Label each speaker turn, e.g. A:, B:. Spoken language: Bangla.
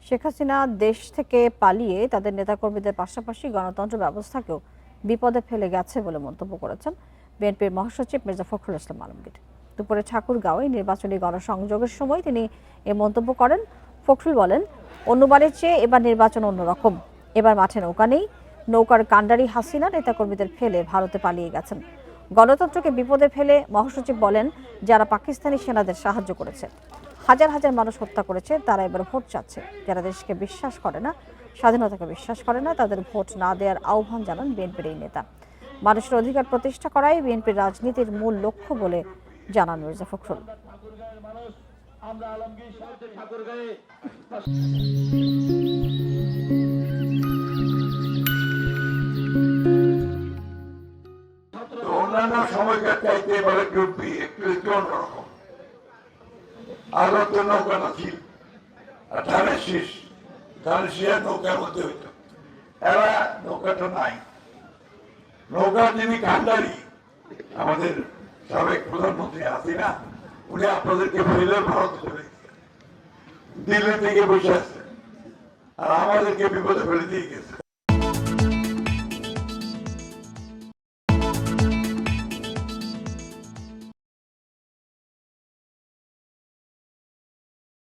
A: শেখ হাসিনা দেশ থেকে পালিয়ে তাদের নেতাকর্মীদের পাশাপাশি গণতন্ত্র ব্যবস্থাকেও বিপদে ফেলে গেছে বলে মন্তব্য করেছেন বিএনপির মহাসচিব মির্জা ফখরুল ইসলাম আলমগীর। দুপুরে ঠাকুরগাঁওয়ে নির্বাচনী গণসংযোগের সময় তিনি এ মন্তব্য করেন। ফখরুল বলেন, অন্যবারের চেয়ে এবার নির্বাচন অন্যরকম। এবার মাঠে নৌকা নেই, নৌকার কাণ্ডারি হাসিনা নেতাকর্মীদের ফেলে ভারতে পালিয়ে গেছেন। গণতন্ত্রকে বিপদে ফেলে মহাসচিব বলেন, যারা পাকিস্তানি সেনাদের সাহায্য করেছে, হাজার হাজার মানুষ হত্যা করেছে, তারা এবার ভোট চাচ্ছে। যারা দেশকে বিশ্বাস করে না, স্বাধীনতাকে বিশ্বাস করে না, তাদের ভোট না দেওয়ার আহ্বান জানান বিএনপির এই নেতা। মানুষের অধিকার প্রতিষ্ঠা করাই বিএনপির রাজনীতির মূল লক্ষ্য বলে জানান মির্জা ফখরুল।
B: অন্যান্য সময়কার চাইতে এবারে ডুববি একটু অন্যরকম। আরো তো নৌকা ছিল, আর ধানের শীষ নৌকার মধ্যে হইত। এরা নৌকাটা নাই। নৌকার যিনি কান্ডারি, আমাদের সাবেক প্রধানমন্ত্রী হাসিনা, উনি আপনাদেরকে ফেলে ভারত চলে দিল্লি থেকে বসে আছে, আর আমাদেরকে বিপদে ফেলে দিয়ে গেছে।